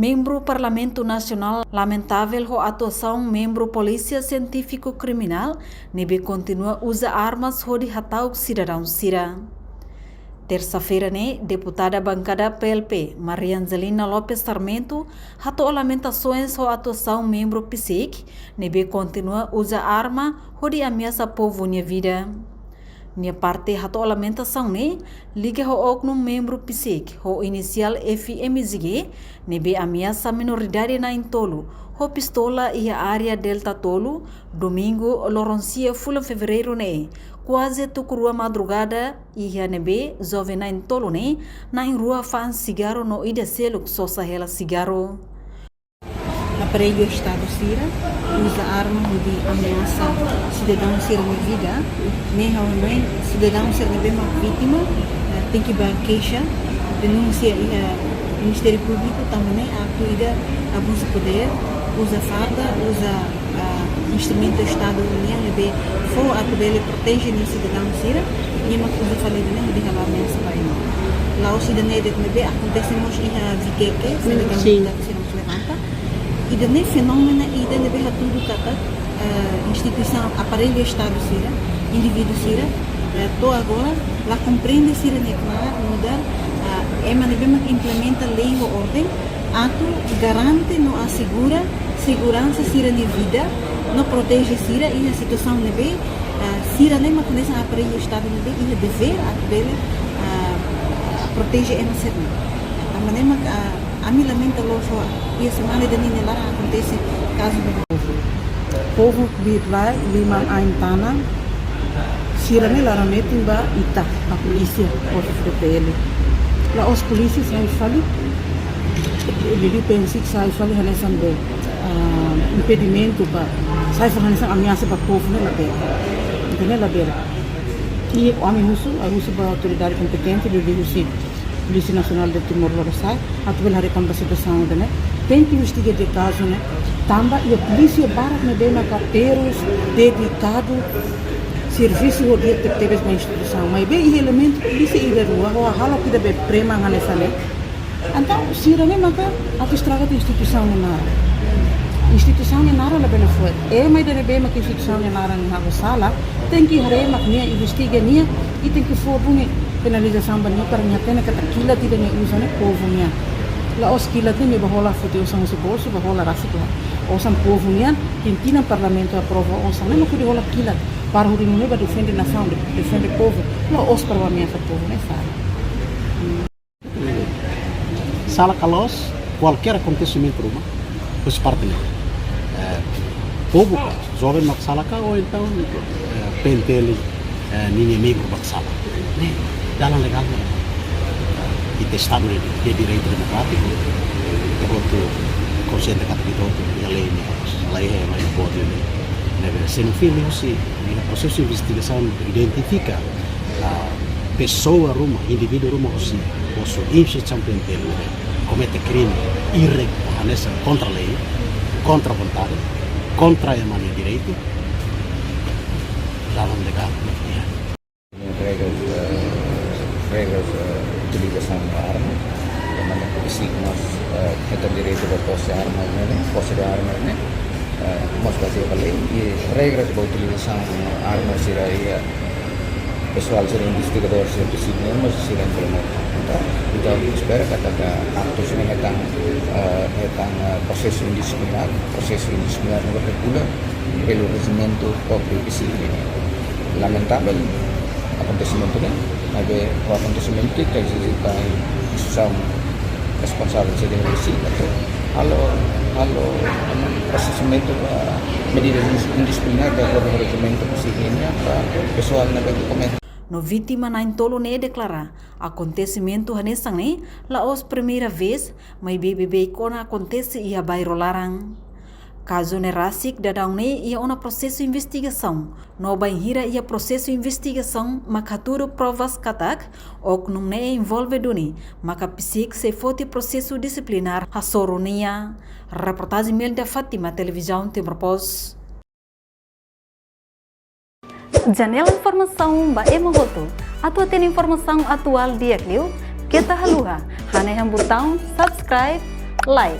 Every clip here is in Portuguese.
Membro Parlamento Nacional lamentável a atuação membro Polícia Científico Criminal nebe continua usa armas de hatau cidadão Sira. Terça-feira, deputada bancada PLP, Maria Angelina Lopes Sarmento, hatou lamentações a atuação membro PSIC, nebe continua usa arma de ameaça povo nia vida. Nia parte hatou lamentação liga o oknum membro PSIC, o inicial FMZG, nebe ameaça minoridade na Intolo, o pistola e a área Delta Tolo, domingo, Loroncia, fulo fevereiro, quase tucurua madrugada, e a nebe, jovem na Intolo, na rua fan cigarro no ida selo só sahela cigarro. Aparelho Estado Sira usa arma de ameaça cidadão Sira na vida, nem cidadão Sira na uma vítima tem que dar queixa, denúncia ao Ministério Público também atuida abuso de poder, usa farda, usa instrumento do Estado União, nebe for a poder proteger o cidadão Sira, nem uma coisa falida de aquela ameaça para ele. Lá o cidadão nebe acontece muito em VQQ, cidadão Sira se levanta. E dane fenômeno e dane bela tudo kata instituição aparelho Estado Sira indivíduo Sira to agora lá compreende Sira neclar mudar emanebema que implementa lei ou ordem ato garante no assegura segurança Sira na vida no protege Sira e a situação nebe Sira nem maconesa aparelho Estado nebe e a dever a dele protege ema serna a maneira a mim lamenta logo e a semana de lá acontece caso do povo de lá lima aintana Sira ne lara metimba ita a polícia por FPL lá os polícias sai fali ele pensa que sai fali relação de impedimento para sai fali ameaça para povo né lá entendeu lá beira que o homem russo a russa para autoridade competente do Rio Polícia Nacional de Timor-Leste, atual a recompensa situação, tem que investigar de caso, tamba e a polícia barat me bem carteiros dedicado serviço de detetives na instituição, mas bem elemento polícia e da rua, ou a hala que deve prema nessa lei, então se não é maka a estraga de instituição nara la bela foi mas deve bem que instituição nara na sala tem que rema que investiga e tem que for penalização banyak karena tena kata kila tidak ni usan povo nia la os kila tene bahola foto usang se bolso bahola rasik la osan povo nia tintina parlamento aprova osan não que bahola kila para o dinheiro para defender nação defender povo la os para minha povo né sala calos qualquer acontecimento rumah os parte povo jovem mak sala ka ou então pentele inimigo mak sala dalam legal kita Estado de direito democrático untuk consciente católico a lei mais pode se no fim o processo de investigação identifica a pessoa rumah indivíduo rumah os instituição pentel comete crime irregular contra a lei contra a vontade contra a mania direito dalam legal regras utilização da arma, de maneira que signos que direito da posse de arma, mas fazer a lei e regras de utilização da arma seria pessoal seria investigador seria possível, mas seria implementado. Então espero que atos ini tentang proses indisiplinar no regular pelo regimento próprio possível. Lamentável acontecimento Nabe o acontecimento que existe instituição responsável de atau halo processamento medidas indisciplinar da regimento possível para pessoal na documento. No vítima na Intolo declara acontecimento hanesang la os primeira vez mai BBB kona acontece ia bairro larang. Caso rasik dadang ia una processo investigação. No banhira ia processo investigação makaturo provas katak ok num envolve duni maka psik se fote processo disciplinar hasoronia. Reportagem Melda Fatima, televisão Timor-Post. Janela informação ba emogoto. Atua tem informação atual dia kliu. Kita haluha. Haneham botão subscribe, like.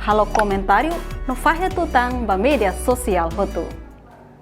halo comentário no Fahe Tutang ba mídia social Hotu.